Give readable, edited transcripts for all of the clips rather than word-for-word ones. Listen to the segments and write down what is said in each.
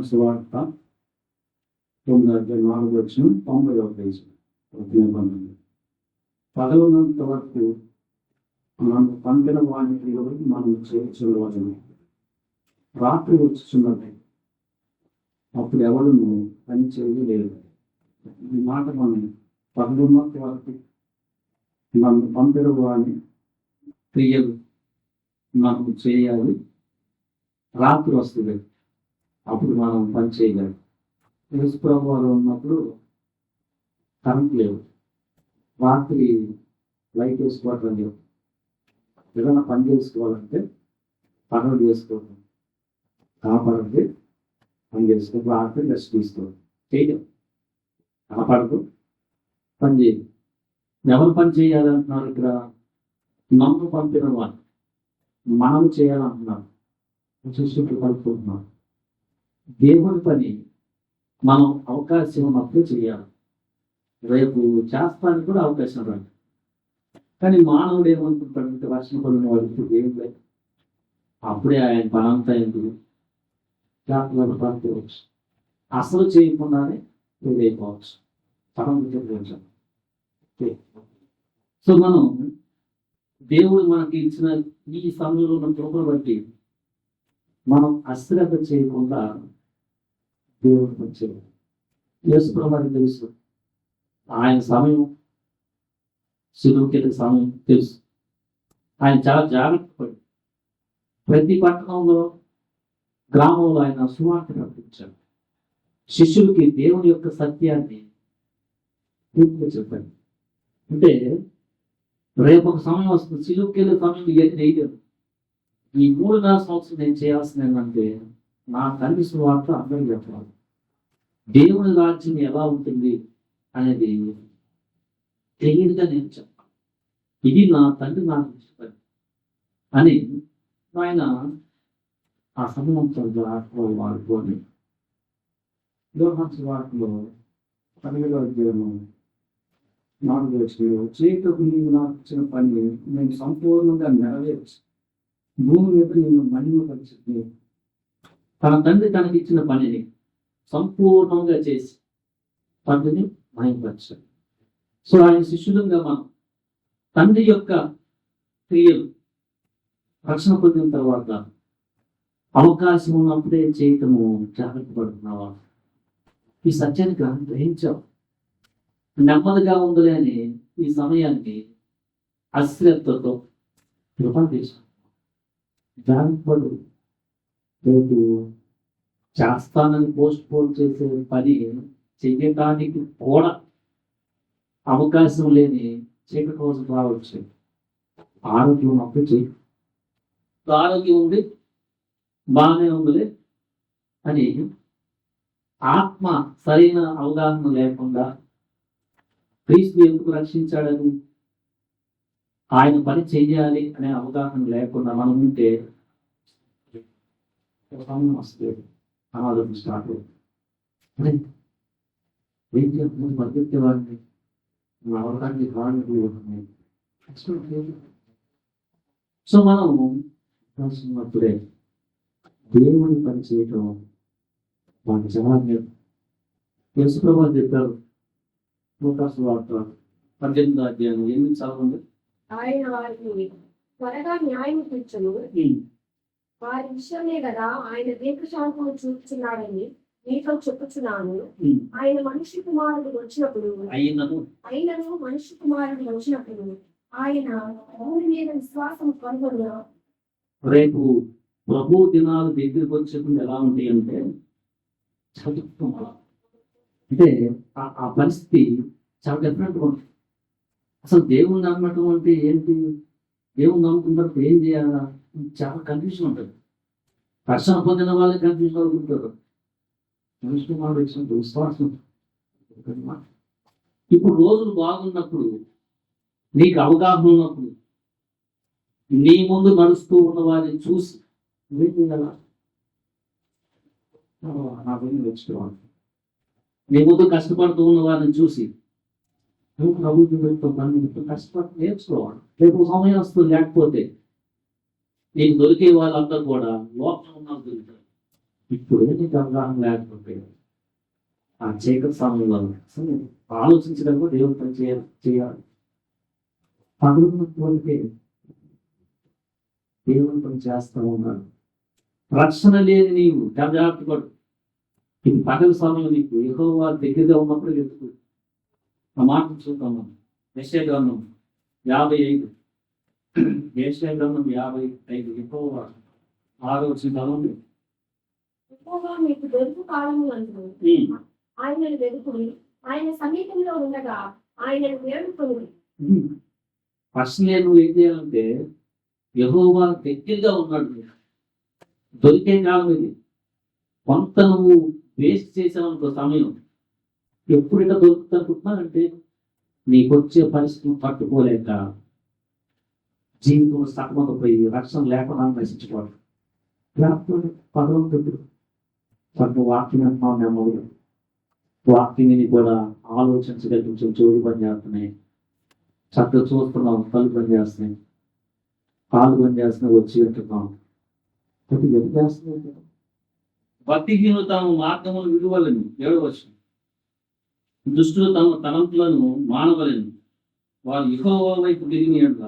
యోహాను సువార్త 9:4-90 పగలున్నంత వరకు మనం పంపిన వాణికి మనం చేర్చుకోవాలి. రాత్రి వచ్చుచున్నది, అప్పుడు ఎవరు పని చేయలేదు. ఈ మాట మనం పగలున్నంత వరకు మనం పంపిన వాణి క్రియలు మనకు చేయాలి. రాత్రి వస్తుంది, అప్పుడు మనం పని చేయలేము. యేసుప్రభువారు ఉన్నప్పుడు కరెంట్ లేవు, రాత్రి లైట్ వేసుకోవటం లేవు. ఏదైనా పని చేసుకోవాలంటే పనులు చేసుకోవడం, కాపాడితే పని చేసుకో, రాత్రి రెస్ట్ తీసుకోవడం చేయడం. కాపాడుతూ పని చేయదు. ఎవరు పని చేయాలంటున్నారు ఇక్కడ? నన్ను పంపిన వాళ్ళు మనం చేయాలంటున్నారు. శిష్యులు కలుపుకుంటున్నారు. దేవుని పని మనం అవకాశం ఉన్నప్పుడు చేయాలి. రేపు చేస్తానికి కూడా అవకాశం రాదు. కానీ మానవుడు ఏమనుకుంటాడంటే వర్షం పడిన వాడికి ఏం లేదు, అప్పుడే ఆయన పనంతా ఎందుకు జాగ్రత్తగా పడుకోవచ్చు, అసలు చేయకుండానే వేయకపోవచ్చు. పనం కొంచెం. సో మనం దేవుడు మనకి ఇచ్చిన ఈ సమయంలో ఉన్న కృపను బట్టి మనం అశ్రద్ధ చేయకుండా దేవుడికి వచ్చేది. యేసుప్రభువుకి తెలుసు ఆయన సమయం, శిలువకి సమయం తెలుసు. ఆయన చాలా జాగ్రత్త పడి ప్రతి పట్టణంలో, గ్రామంలో ఆయన సువార్త ప్రకటించాడు. శిష్యులకి దేవుని యొక్క సత్యాన్ని పూర్తిగా చెప్పాడు. అంటే రేపు ఒక సమయం వస్తుంది, శిలువకి వెళ్ళే సమయం వేయలేదు. ఈ 3.5 సంవత్సరం నేను చేయాల్సింది ఏంటంటే నా తండ్రి సువార్త అందరికీ చెప్పాలి. దేవుని రాజ్యం ఎలా ఉంటుంది అనేది క్లియర్గా నేను చెప్పాలి. ఇది నా తండ్రి నాకు చెప్పాలి అని ఆయన ఆ సమయం వాడుకొని యోహాను సువార్తలో 12:4 చేయటకు నీవు నాకు ఇచ్చిన పని నేను సంపూర్ణంగా నెరవేర్చి భూమి మీద నేను మహిమపరిచింది. తన తండ్రి తనకి ఇచ్చిన పనిని సంపూర్ణంగా చేసి తండ్రిని మహిమపరిచాడు. సో ఆయన శిష్యులుగా మనం తండ్రి యొక్క క్రియలు రక్షణ పొందిన తర్వాత అవకాశం ఉన్నప్పుడే చేయటము జాగ్రత్త పడుతున్నావా? ఈ సత్యాన్ని గ్రహించావు. నెమ్మదిగా ఉందిలే అని ఈ సమయాన్ని అశ్రద్ధతో కృపేశాం. జాగ్రత్తపడు. రేపు చేస్తానని పోస్ట్ పోన్ చేసే పని చెయ్యటానికి కూడా అవకాశం లేని చీకటి కోసం రావచ్చు. ఆరోగ్యం అప్పుడు చెయ్యి. ఆరోగ్యం ఉంది, బాగానే ఉంది అని ఆత్మ సరైన అవగాహన లేకుండా, క్రీస్తు ఎందుకు రక్షించాడని, ఆయన పని చెయ్యాలి అనే అవగాహన లేకుండా మనం ఉంటే వస్తుంది. అనాథం స్టార్ట్ అవుతుంది. ఏం చేస్తుంది? పరిగెత్తేవాడిని అవడానికి కారణం. సో మనం ఉన్నప్పుడే దేవుని పని చేయటం మనకు చాలా యేసుప్రభువు చెప్పారు. లూకాసు వార్త 18:8 చదవండి. ఆయన వారిని త్వరగా న్యాయం తీర్చును, వారి విషయమే కదా ఆయన దీర్ఘశాంతము చూపుచున్నాడని మీతో చెప్పుచున్నాను. ఆయన మనిషి కుమారుడు వచ్చినప్పుడు ఆయన భూమి మీద విశ్వాసం కనుగొన. రేపు ప్రభు దినాలు దగ్గరికి వచ్చేప్పుడు ఎలా ఉంటాయి అంటే అంటే ఆ పరిస్థితి చాలా డిఫరెంట్గా ఉంటుంది. అసలు దేవుని నమ్మటం అంటే ఏంటి? దేవుని నమ్ముకున్నప్పుడు ఏం చేయాలా? చాలా కన్ఫ్యూజన్ ఉంటుంది. రక్షణ పొందిన వాళ్ళే కన్ఫ్యూజన్ అవుతుంటారు. విశ్వాసం. ఇప్పుడు రోజులు బాగున్నప్పుడు, నీకు అవగాహన ఉన్నప్పుడు, నీ ముందు నడుస్తూ ఉన్న వారిని చూసి ఏం చేయాలా? నా గురించి నేర్చుకోవాలి. నీ ముందు కష్టపడుతూ ఉన్న వారిని చూసి ప్రభుత్వం కష్టపడి నేర్చుకోవాలి. రేపు సమయం వస్తుంది, లేకపోతే నీకు దొరికే వాళ్ళందరూ కూడా లోపల ఉన్న దొరుకుతారు. ఇప్పుడు నీకు అవగాహన లేకపోతే ఆ చీకటి సమయంలో అసలు ఆలోచించడం కూడా దేవుని పని చేయాలి. పగులున్నటువంటి దేవుని పని చేస్తూ ఉన్నాడు. రక్షణ లేని నీవు జాగ్రత్త పడు. ఇది పగల సమయంలో నీకు యెహోవా దగ్గరగా ఉన్నప్పుడు వెతుకు. ఆ మాట చూద్దాం. యెషయా గ్రంథం 55 యెషయా గ్రంథం 55 యెహోవా 6వ వచనం. ఎక్కువగా మీకు దొరుకు కాలము అందు ఆయనను వెతుకుని ఆయన సమీపంలో ఉండగా ఆయనను వేడుకొని. ఫస్ట్ నేను ఏం చేయాలంటే యెహోవా దగ్గరగా ఉన్నాడు. దొరికే కాలం ఇది. కొంత నువ్వు వేస్ట్ చేసావనుకో సమయం, ఎప్పుడైనా దొరుకుతుందంటే నీకు వచ్చే పరిస్థితిని పట్టుకోలేక జీవితంలో సతమతపోయి రక్షణ లేకుండా నశించుకోవాలి. లేకపోతే భగవంతుడు తను వాక్యం అంటున్నావు నెమ్మది వాక్యాన్ని కూడా ఆలోచించగలిగించే చెవులు పని చేస్తున్నాయి, చక్కగా చూస్తున్నాం కళ్ళు పని చేస్తున్నాయి, కాళ్ళు పని చేస్తున్నాయి, వచ్చి పెట్టున్నాం కొద్దిగా ఎంత చేస్తున్నాయి. భక్తిహీనులు తమ మార్గములు విలువలను 7వ వచనం. దుష్టులు తమ తలంపులను మానవలను. వారు యెహోవా వైపు తిరిగిన యెడల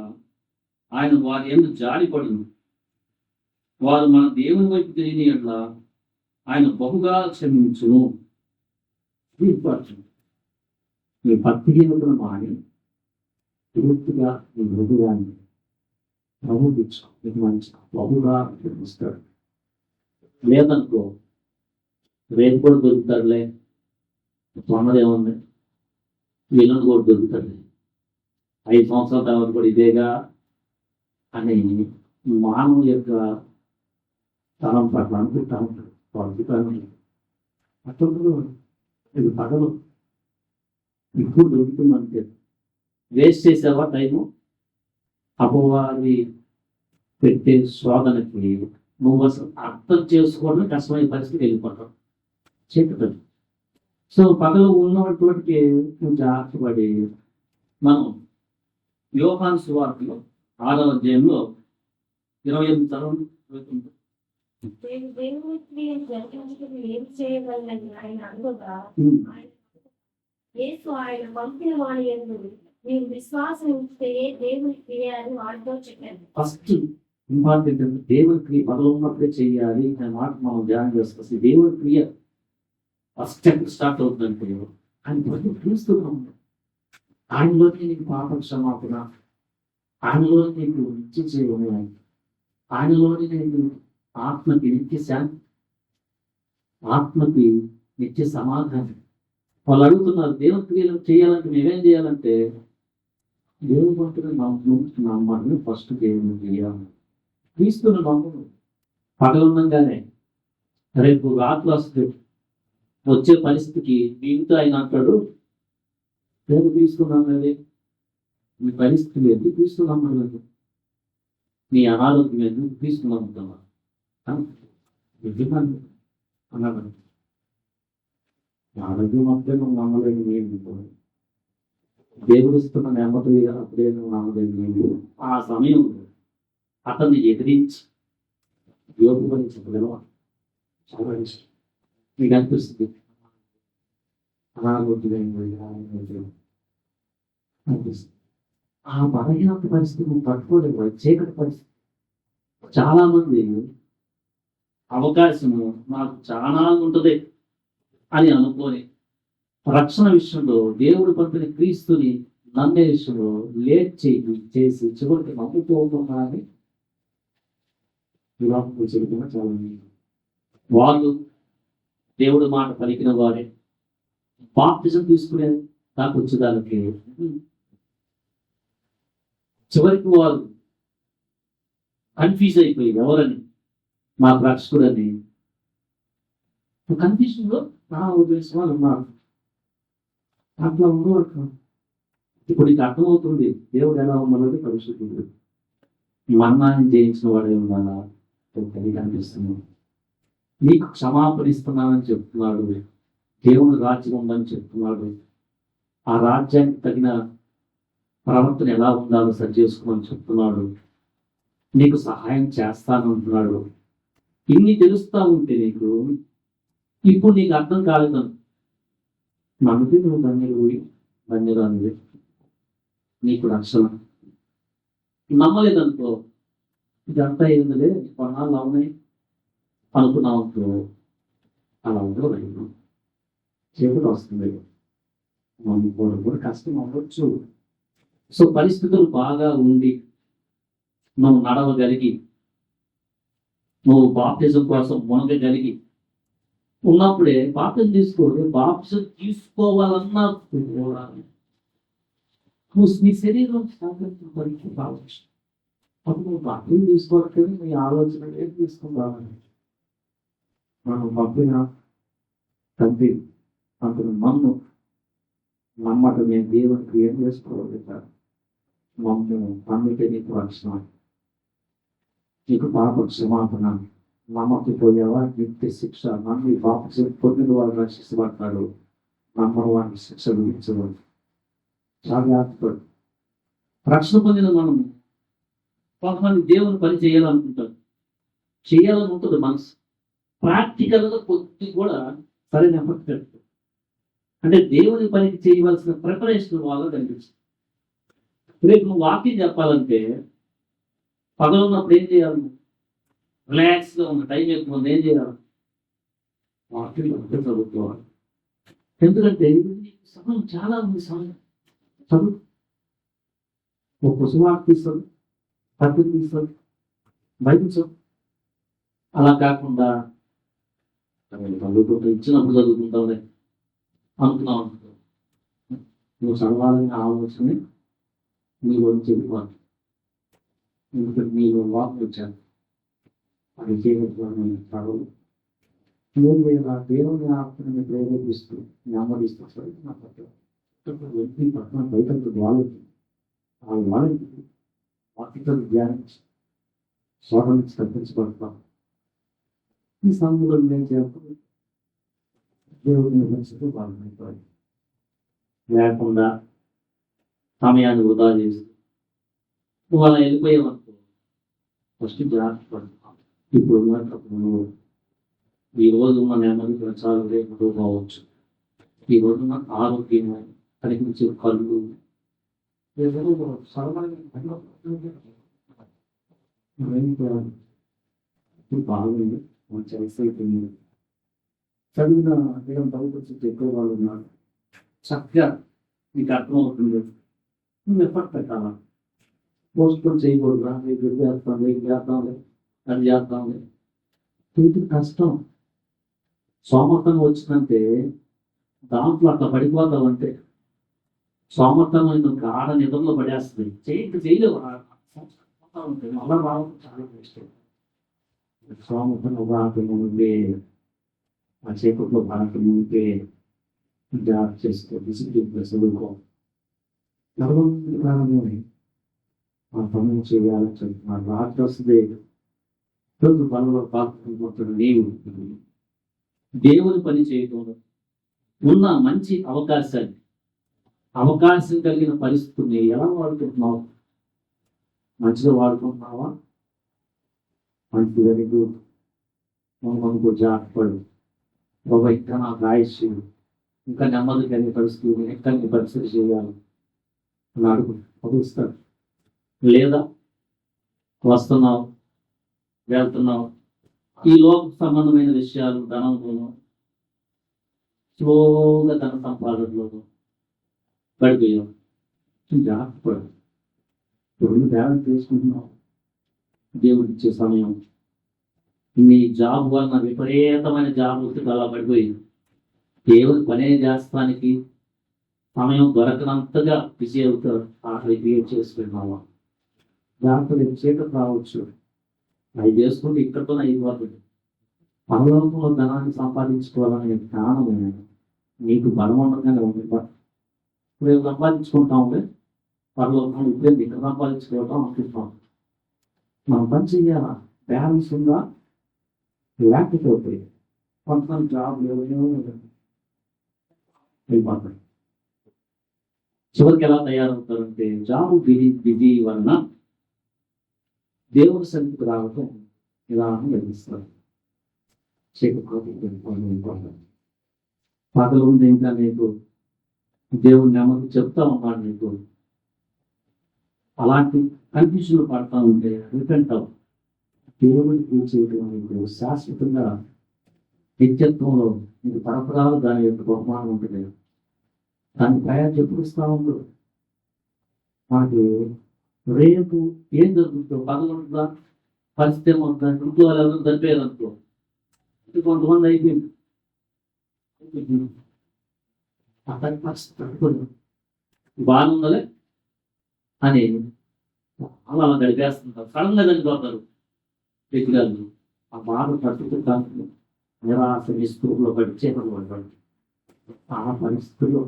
ఆయన వారి యందు జాలిపడును. వారు మన దేవుని వైపు తిరిగిన యెడల ఆయన బహుగా క్షమించును. మీ భక్తిహీనులను మాని పూర్తిగా మీ హృదయాన్ని ప్రభుత్వం మీకు మంచి బహుగా క్షమిస్తాడు. లేదనుకో రేపు కూడా దొరుకుతాడులే, తొందరేముంది, వీళ్ళని కూడా దొరుకుతాడులే, 5 సంవత్సరాల తర్వాత కూడా ఇదేగా అని మానవ యొక్క తలం పట్ల అనుకుంటా ఉంటాడు. అప్పుడు ఇది పగలు ఇప్పుడు దొరుకుతుందంటే వేస్ట్ చేసావా టైము. అపవాది పెట్టే శోధనకి నువ్వు అసలు అర్థం చేసుకోవడం కష్టమైన పరిస్థితి వెళ్ళిపోతావు చేతుతుంది. సో పగలు ఉన్నటువంటి నువ్వు జాగ్రత్తపడి మనం యోహాను సువార్తలో 6వ అధ్యాయంలో 28 చదవండి. నేను దేవుని క్రియను జరిగించుటకు ఏం చేయగలనని ఆయన అనుకోగా యేసు ఆయన పంపిన వాని యందు మీరు విశ్వాసం ఉంచితే దేవుని క్రియ అని వాడితో చెప్పాను. ఫస్ట్ ఇంపార్టెంట్ దేవుని క్రియ పగలు ఉన్నప్పుడే చేయాలి అనే మాట మనం ధ్యానం చేసుకొస్తే దేవుని క్రియ ఫస్ట్ స్టెప్ స్టార్ట్ అవుతుందంటే ఆయన క్రీస్తున్నాం. ఆయనలోనే నీకు పాప క్షమాపణ, ఆయనలోనే నీకు నిత్య జీవము, ఆయనలోనే నీకు ఆత్మకి నిత్య శాంతి, ఆత్మకి నిత్య సమాధానం. వాళ్ళు అడుగుతున్నారు దేవుని క్రియలు చేయాలంటే మేమేం చేయాలంటే దేవుని భక్తులు నమ్మని ఫస్ట్ దేవుని చేయాలి. క్రీస్తుని నమ్మను. పగలుండగానే రేపు రాత్రి వస్తుంది వచ్చే పరిస్థితికి దీంతో ఆయన అంటాడు నేను తీసుకున్నాను అది మీ పరిస్థితి లేదు తీసుకున్నాను, నీ అనారోగ్యం లేదు తీసుకున్నాను అన్నాడు. ఆరోగ్యం అప్పుడే నువ్వు నమ్మలేదు నేను, దేవుడు ఇస్తున్న నెమ్మది అప్పుడే నువ్వు నమ్మలేదు నేను. ఆ సమయం అతన్ని ఎదిరించి యోగు పని చెప్పగలవా? చాలా ఇష్టం మీకు అనిపిస్తుంది అనారోగ్యం అనిపిస్తుంది. ఆ బలహీనత పరిస్థితి నువ్వు పట్టుకోలేవు, చీకటి పరిస్థితి. చాలా మంది అవకాశము నాకు చాలా ఉంటుంది అని అనుకోని రక్షణ విషయంలో దేవుడు పంపిన క్రీస్తుని నమ్మే విషయంలో లేట్ చేసి చివరికి నమ్ముకోవడం వివాహం చెబుతున్నా చాలా వాళ్ళు దేవుడు మాట పలికిన వారే బాప్తిజం తీసుకునే నాకు వచ్చేదానికి చివరికి వారు కన్ఫ్యూజ్ అయిపోయి ఎవరని మాకు రక్షకుడని కన్ఫ్యూజన్లో నా ఉద్దేశం వాళ్ళు ఉన్నారు. అట్లా ఉండవచ్చు. ఇప్పుడు నీకు అర్థమవుతుంది దేవుడు ఎలా ఉన్నది పరిశుద్ధుడు మరణాన్ని జయించిన వాడే ఉండాలా అనిపిస్తుంది. నీకు క్షమాపణ ఇస్తున్నానని చెప్తున్నాడు, దేవుడు రాజ్యం ఉందని చెప్తున్నాడు, ఆ రాజ్యానికి తగిన ప్రవర్తన ఎలా ఉండాలో సరి చేసుకోమని చెప్తున్నాడు, నీకు సహాయం చేస్తాను అంటున్నాడు. ఇన్ని తెలుస్తా ఉంటే నీకు ఇప్పుడు నీకు అర్థం కాలేదు నమ్మితే నువ్వు ధన్యురానివి, నీకు రక్షణ. నమ్మలేదనుకో, ఇదంతా ఏంటంటే కొన్నాళ్ళు అవునాయి అనుకున్నావు అనుకో, అలా ఉండదు. చేతులు వస్తుంది, నమ్ముకోవడం కూడా కష్టం అవ్వచ్చు. సో పరిస్థితులు బాగా ఉండి నువ్వు నడవగలిగి, నువ్వు బాప్తిజం కోసం మునగగలిగి ఉన్నప్పుడే బాప్తిజం బాప్తిజం తీసుకోవాలన్నా కూడా నువ్వు నీ శరీరం పరీక్ష కావచ్చు. అప్పుడు నువ్వు బాప్తిజం తీసుకోవట్లేదు, నీ ఆలోచన ఏం తీసుకుంటావని మనం పంపిన తండ్రి అతను నన్ను నమ్మట నేను దేవునికి ఏం చేసుకోగలుగుతాను. మమ్మల్ని నమ్మితే నీకు రక్షణ, నీకు పాప క్షమాపణ. నమ్మకపోయావా నిత్య శిక్ష. నమ్మి పాప పొందిన వాళ్ళు రక్షించబడతాడు, నమ్మని వాడిని శిక్ష విధించబడు. చాలా జాగ్రత్తపడు. రక్షణ పొందిన మనము కొంతమంది దేవుని పని చేయాలనుకుంటారు, చేయాలని ఉంటుంది మనసు. ప్రాక్టికల్గా కొద్ది కూడా సరైన ఎఫర్ట్ పెడతారు. అంటే దేవుని పనికి చేయవలసిన ప్రిపరేషన్ వాళ్ళు కనిపిస్తుంది. రేపు నువ్వు వాకింగ్ చెప్పాలంటే పగలున్నప్పుడు ఏం చేయాలి? రిలాక్స్గా ఉన్న టైం ఎక్కువ ఏం చేయాలి? వాకింగ్ అంటే చదువుకోవాలి. ఎందుకంటే సమయం చాలా ఉంది. సమయం చదువు, ఒక పుస్తకం తీస్తుంది, పద్ధతి తీస్తుంది, బయట అలా కాకుండా చదువుకుంటూ ఇచ్చినప్పుడు చదువుకుంటావులే అనుకున్నావు అనుకో, నువ్వు చదవాలని ఆలోచన నీ గురించి చెప్పుకోవాలి. ఎందుకంటే నీలో వాక్ వచ్చాను అది చేయగలుగుతాను. చదవు నువ్వు దేవుని ఆత్మని ప్రేరేపిస్తూ నెమ్మదిస్తూ నా వ్యక్తి పక్కన బయట వాళ్ళకి ఆ వాళ్ళకి వాక్యం ధ్యానం స్వరం నుంచి తప్పించబడతాం. ఈ సమయంలో నేను చేయాలి దేవుడిని పరిస్థితి బాగుంటుంది. లేకుండా సమయాన్ని వృధా చేస్తూ నువ్వు అలా వెళ్ళిపోయావనుకో, ఫస్ట్ జాగ్రత్త పడుతున్నావు. ఇప్పుడు ఉన్నప్పుడు ఈ రోజు ఉన్న నెమ్మది ప్రచారం రేపు కావచ్చు, ఈ రోజున్న ఆరోగ్యం కనిపించే కళ్ళు బాగుంది, మంచి ఎక్సైట్ ఉంది. చదివిన నేను తగ్గుకొచ్చి ఎక్కువ వాళ్ళు ఉన్నారు. చక్కగా నీకు అర్థమవుతుంది. నువ్వు ఎఫర్ట్ పెట్టాలా? పోస్ట్పోన్ చేయకూడదురా, రేపు ఇది చేస్తాం, రేపు చేద్దాంలే, అది చేద్దాంలే. ఇది కష్టం. సోమర్థంగా వచ్చిందంటే దాంట్లో అట్లా పడిపోతావంటే సోమర్థమైన గాఢ నిధంలో పడేస్తుంది. చేయలేవు. మళ్ళా రావడం చాలా కష్టం. సోమర్థంగా రాకుండా ఉండే ఆ చేపట్లో భారత ముందే జాబ్ చేసుకో, డిసిప్లిన్ చదువుకో. కాలంలోనే ఆ పనులు చేయాలని చెప్తున్నారు. రాత్రి వస్తుంది రోజు పనులు పాల్గొంటున్న నీవు దేవుని పని చేయటంలో ఉన్న మంచి అవకాశం కలిగిన పరిస్థితుల్ని ఎలా వాడుకుంటున్నావు? మంచిగా వాడుకుంటున్నావా? మంచి వెరీ గుడ్. మనకు జాగ్రత్తపడు. బాబా ఇంకా నాకు ఆయుష్యం, ఇంకా నెమ్మది కలిగే పరిస్థితులు ఇంకా పరిస్థితి చేయాలి అని అడుగు, పగులుస్తాడు. లేదా వస్తున్నావు, వెళ్తున్నావు, ఈ లోక సంబంధమైన విషయాలు, ధనంలోనూ స్లోగా ధన సంపాదనలోనూ పడిపోయావు. జాగ్రత్తపడు. రెండు ధ్యానం చేసుకుంటున్నావు. దేవుడు ఇచ్చే సమయం నీ జాబ్ వలన విపరీతమైన జాబ్ వస్తుంది, అలా పడిపోయింది. దేవుని పనే చేస్తానికి సమయం దొరకనంతగా బిజీ అవుతారు. ఆఖరి క్రియేట్ చేసుకున్నావా? దాంట్లో చీకటి రావచ్చు, అవి చేసుకుంటే ఇక్కడితో అయిపోతుంది. పరలోకంలో ధనాన్ని సంపాదించుకోవాలనే జ్ఞానం నీకు బలం ఉండగానే ఉంది. ఇప్పుడు సంపాదించుకుంటా ఉంటే పరలోకంలో ఇప్పుడే ఇక్కడ సంపాదించుకోవటం అనుకుంటాం. మనం పని చెయ్యాలా? బ్యాలెన్స్ ఉందా? లేకపోతే కొంతమంది జాబ్ వెళ్ళిపోతారు. చివరికి ఎలా తయారవుతారంటే జాబ్ బిజీ వలన దేవుని సన్నిధికి రావటం ఇలా నిర్మిస్తారు. చేయకపోతే పగలు ఉంది ఇంకా నీకు దేవుని నెమ్మది చెప్తా ఉన్నాడు నీకు. అలాంటి కన్ఫ్యూజన్లు పడతా ఉంటే రిపెంట్ అవ్వు. దేవుడికి చేయడం నీకు శాశ్వతంగా నిత్యత్వంలో నీకు తరతరాలు దాని యొక్క బహుమానం ఉంటుంది. దాని ప్రయాణం ఎప్పుడు ఇస్తా ఉందో మనకి రేపు ఏం జరుగుతుందో పగలుంటుందా, పరిస్థితి ఏమవుతుందా, ఇంట్లో వాళ్ళు ఎవరు చనిపోయారనుకో, కొంతమంది అయిపోయింది అతని పరిస్థితి అనుకోలేదు బాగుందలే అని అలా గడిపేస్తుంటారు. సడన్గా చనిపోతారు వ్యక్తులు. ఆ బాధ పట్టుకుంటాను నిరాశ నిస్పృహలో పడి చేపలు పడ్డాడు. ఆ పరిస్థితుల్లో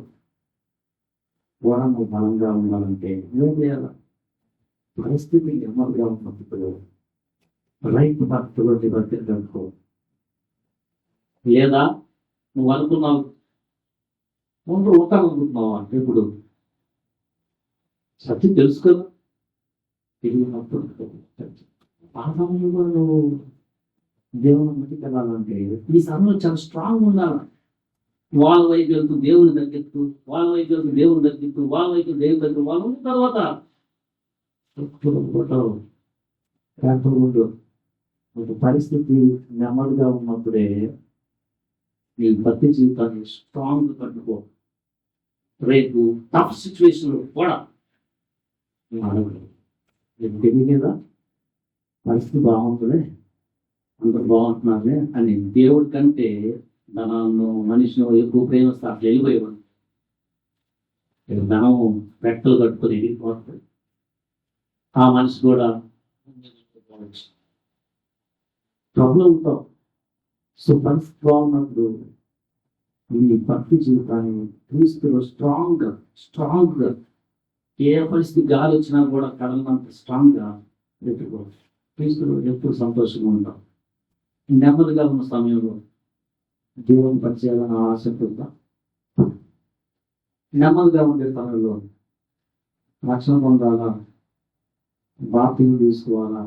కూడా నువ్వు బలంగా ఉండాలంటే ఏం చేయాలి? పరిస్థితి నెమ్మదిగా ఉన్నప్పుడు రైతు భక్తులు బతికో. లేదా నువ్వు అనుకున్నావు ముందు ఉంటాననుకుంటున్నావా అంటే ఇప్పుడు సత్యం తెలుసుకోదు తెలియనప్పుడు ఆ సమయంలో నువ్వు దేవుని మధ్యకి వెళ్ళాలంటే ఈ సమయంలో చాలా స్ట్రాంగ్ ఉండాలి. వాళ్ళ వైపు వెళ్తూ దేవుని తగ్గిస్తూ, వాళ్ళ వైపు వెళ్తూ దేవుని తగ్గిస్తూ, వాళ్ళ వైపు దేవుని తగ్గిస్తూ వాళ్ళు ఉన్న తర్వాత పరిస్థితి నెమ్మదిగా ఉన్నప్పుడే నీ భక్తి జీవితాన్ని స్ట్రాంగ్ కట్టుకో. రేపు టఫ్ సిచ్యువేషన్లో కూడా తెలియదా పరిస్థితి బాగుంటుంది, అందరు బాగుంటున్నారే అని దేవుడి కంటే ధనాన్ని మనిషిని ఎక్కువ ప్రేమిస్తే అట్లా వెళ్ళిపోయేవాడు. ధనం రెక్కలు కట్టుకొని వెళ్ళిపోతుంది. ఆ మనిషి కూడా ప్రాబ్లంతో సో పరిస్థితి బాగున్నప్పుడు నీ భక్తి జీవితాన్ని క్రీస్తులో స్ట్రాంగ్గా ఏ పరిస్థితి గాలి వచ్చినా కూడా కడలంత స్ట్రాంగ్గా పెట్టుకో. క్రీస్తులో ఎప్పుడు సంతోషంగా ఉంటాం. నెమ్మదిగా ఉన్న సమయంలో దేవుని పరిచయాలని ఆసక్తి ఉందా? నెమ్మదిగా ఉండే సమయంలో రక్షణ పొందాలా, బాప్తిజం తీసుకోవాలా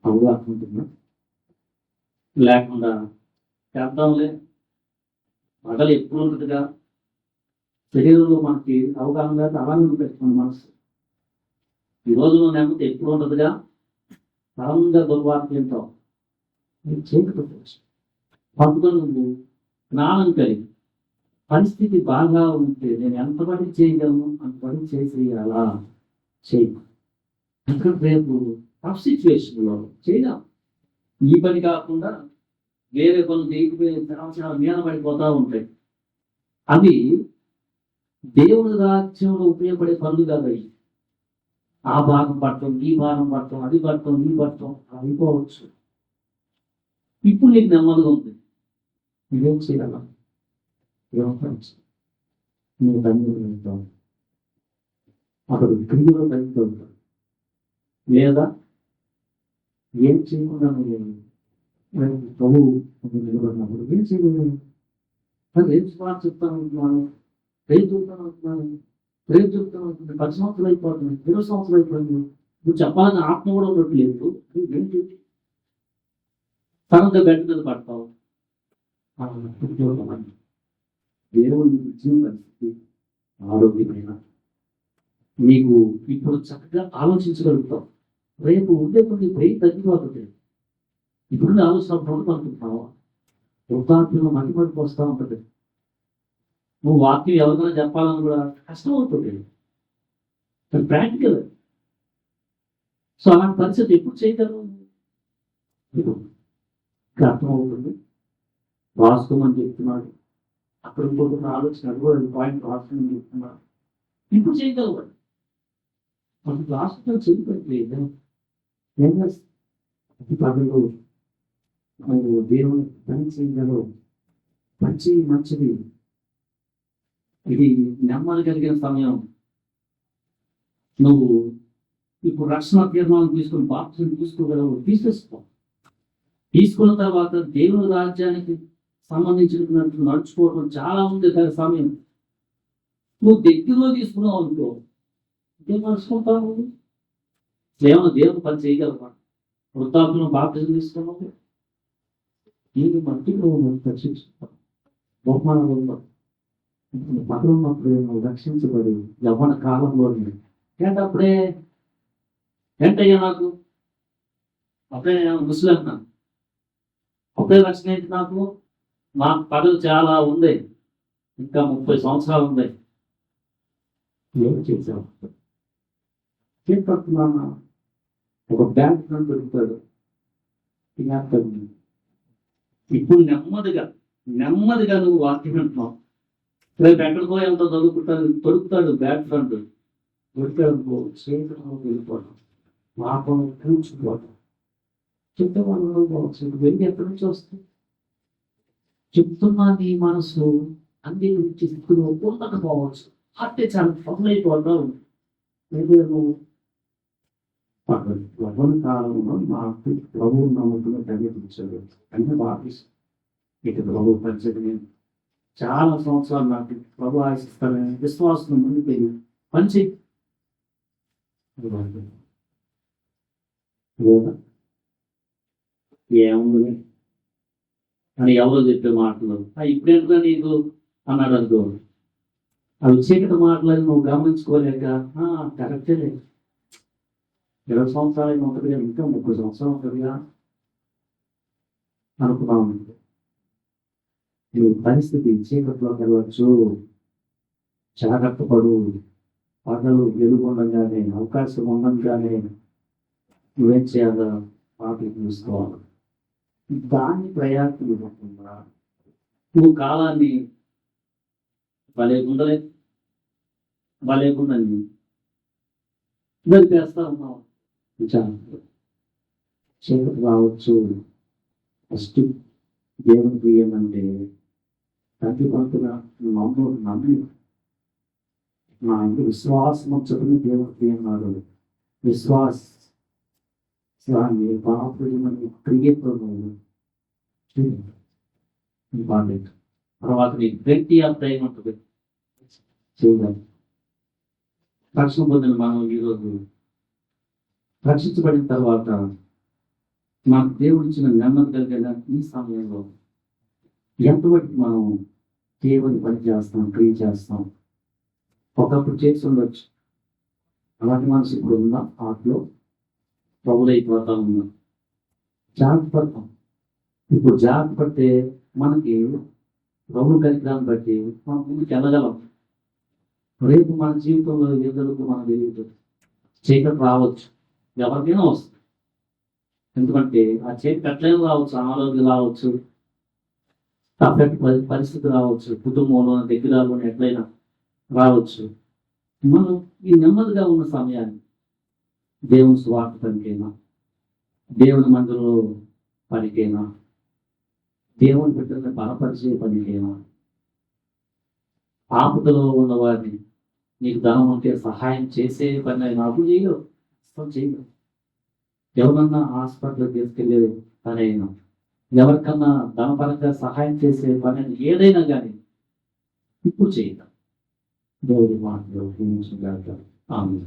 అవగాహన ఉంటుందా? లేకుండా చేద్దాంలే పగలు ఎప్పుడు ఉంటుందిగా, శరీరంలో మనకి అవగాహన లేక అలాగే ఉంటుంది మన మనసు. ఈ రోజులో నెమ్మది ఎప్పుడు ఉండదుగా, సడన్గా దుర్వార్త తింటావు. మీరు చేయకపోవచ్చు పట్టుకొని నువ్వు జ్ఞానం కలిగి పరిస్థితి బాగా ఉంటే నేను ఎంతబడి చేయగలను అంతబడి చేసేయాలా చేయ. ఎందుకంటే రేపు టఫ్ సిచ్యువేషన్లో చేయలేం. ఈ పని కాకుండా వేరే పనులు దిగిపోయి సంవత్సరాలు మీద పడిపోతూ ఉంటాయి. అవి దేవుని రాజ్యంలో ఉపయోగపడే పనులు కాదు. అవి ఆ భాగం పడటం, ఈ భాగం పడటం, అది పడటం, ఈ పడటం అయిపోవచ్చు. ఇప్పుడు నీకు నెమ్మదిగా ఉంది, నువ్వేం చేయాలా? నువ్వు తండ్రి వెళ్తావు, అతడు క్రియలో తగ్గుతూ ఉంటాడు. లేదా ఏం చేయకుండా నువ్వు ప్రభు నిలబడినప్పుడు ఏం చేయలేదు. రేపు స్మార్ట్ చెప్తాను అంటున్నాను, రేపు చెప్తాను అంటున్నాను, రేపు చెప్తాను అంటున్నాను. 10 సంవత్సరాలు అయిపోతుంది, 20 సంవత్సరాలు అయిపోయింది. నువ్వు చెప్పాలని ఆత్మ కూడా ఉండట్లేదు. ఏంటి సడన్గా బెడ్ మీద పడతావు. దేవుని ఇచ్చిన పరిస్థితి ఆరోగ్యమైన నీకు ఇప్పుడు చక్కగా ఆలోచించగలుగుతావు. రేపు ఉండే కొన్ని బ్రెయిన్ తగ్గిపోతుంది. ఇప్పుడు ఆలోచన అనుకుంటున్నావా? వృద్ధాప్యంలో మట్టి పడికి వస్తూ ఉంటుంది. నువ్వు వాక్యం ఎవరికైనా చెప్పాలని కూడా కష్టం అవుతుంది. ప్రాక్టికల్. సో అలాంటి పరిస్థితి ఎప్పుడు చేయగలవు? అర్థం అవుతుంది. రాసుకోమని చెప్తున్నాడు, అక్కడ ఇంకొక ఆలోచన అడుగు పాయింట్ రాసుకోమని చెప్తున్నాడు. ఇప్పుడు చేయగలవాడు. మనకు రాష్ట్రంలో చేయట్లేదు. ఏం చేస్తాను దేవుని పని చేయగలవు. మంచిది. ఇది నెమ్మది కలిగిన సమయం. నువ్వు ఇప్పుడు రక్షణ తీర్మానం తీసుకుని బాప్తిజం తీసుకోగలవు. తీసుకున్న తర్వాత దేవుని రాజ్యానికి సంబంధించినట్టు నడుచుకోవడం చాలా ఉంది. దాని సమయం నువ్వు దగ్గరలో తీసుకున్నావు అనుకో, ఏం నడుచుకుంటావు? ఏమన్నా దేవుని పని చేయగలవా? వృద్ధాప్యంలో బాప్తిజం తీసుకున్నావు, దీని మట్టి నువ్వు రక్షించుకుంటావు. బహుమానంలో పదవి ఉన్నప్పుడు నువ్వు రక్షించబడి యవ్వన కాలంలోనే ఏంటప్పుడే ఏంటయ్యా నాకు అప్పుడే నేను ముసలి అంటున్నాను. అప్పుడే రక్షణ ఏంటి నాకు? నా పదవి చాలా ఉంది, ఇంకా 30 సంవత్సరాలు ఉంది. ఏం చేసావు? ఏం పడుతున్నా? ఒక బ్యాంక్ దొరుకుతాడు. ఇప్పుడు నెమ్మదిగా నువ్వు వాక్యం వింటున్నావు. రేపు ఎక్కడికో ఎంతో దొరుకుతాడు బ్యాక్ ఫ్రంట్ దొరికాడు చేతులు వెళ్ళిపోవడం, మాపం కూర్చుకోవడం. చెప్తాను వెళ్ళి ఎక్కడి నుంచి వస్తుంది? చెప్తున్నా నీ మనసు అన్ని గురించి స్థితిలో ఉండకపోవచ్చు. అంటే చాలా ఫల్ అయిపోతావు. నువ్వు యవ్వన కాలంలో నాకు ప్రభువు నమ్మకంలో తగ్గించాడు అంటే బాగా ఇక ప్రభు పరిచయం చాలా సంవత్సరాలు నాకు ప్రభు ఆశిస్తానని విశ్వాసం ముందు పెరిగి పంచి ఏముంది అని ఎవరో చెప్పే మాటలు ఇప్పుడెందుకు నీకు అన్నాడు అనుకో. అవి చీకటి మాటలని నువ్వు గమనించుకోలేక కరెక్టే 20 సంవత్సరాలు ఉంటుందిగా, ఇంకా 30 సంవత్సరాలు ఉంటుందిగా అనుకున్నావు. నువ్వు పరిస్థితి చీకట్లోకి వెళ్ళవచ్చు. జాగ్రత్త పడు. పగలు వెలుగుండగానే అవకాశం ఉండగానే నువ్వేం చేయాలో వాటిని చూసుకోవాలి. దాన్ని ప్రయాసం ఇవ్వకుండా నువ్వు కాలాన్ని భలేకుండని గడిపేస్తా ఉన్నావు. చీకటి రావచ్చు. ఫస్ట్ దేవునికి ఏమంటే తండ్రి పంతుల నమ్మి నా ఇంటి విశ్వాసం వచ్చని దేవుడికి అన్నాడు. విశ్వాసాన్ని బాపుని క్రియేట్లో తర్వాత నీ వ్యక్తి అభిప్రాయం ఉంటుంది చేయాలి. రక్షణ పొందిన మనం ఈరోజు రక్షించబడిన తర్వాత మాకు దేవుడు ఇచ్చిన నెమ్మది కలిగిన ఈ సమయంలో ఎంతవరకు మనం దేవుని పని చేస్తాం, క్రియ చేస్తాం. ఒకప్పుడు చేసి ఉండొచ్చు. అలాంటి మనసు ఇప్పుడు ఉన్న ఆటలో ప్రభులైపోతా ఉన్నాం. జాగ్రత్త పడతాం. ఇప్పుడు జాగ్రత్త పడితే మనకి ప్రభు కలిగిదాన్ని బట్టి మనం ముందుకు వెళ్ళగలం. రేపు మన జీవితంలో ఎదురుకు మనకు తెలియదు. చీకటి రావచ్చు, ఎవరికైనా వస్తుంది. ఎందుకంటే ఆ చీకటి ఎట్లయినా రావచ్చు. అనారోగ్యం రావచ్చు, పరిస్థితి రావచ్చు, కుటుంబంలో దగ్గరలో ఎట్లయినా రావచ్చు. మనం ఈ నెమ్మదిగా ఉన్న సమయాన్ని దేవుని స్వార్థ పనికైనా, దేవుని మందిరంలో పనికైనా, దేవుని బిడ్డలను బలపరిచే పనికైనా, ఆపదలో ఉన్న వారిని నీకు ధనం ఉంటే సహాయం చేసే పని అయినా అప్పుడు చేయగలవు. ఎవరన్నా హాస్పిటల్కి తీసుకెళ్ళే పని అయినా, ఎవరికన్నా ధనపరంగా సహాయం చేసే పని ఏదైనా కానీ ఇప్పుడు చేయగలరు. దేవుడి మాటలు ఆమె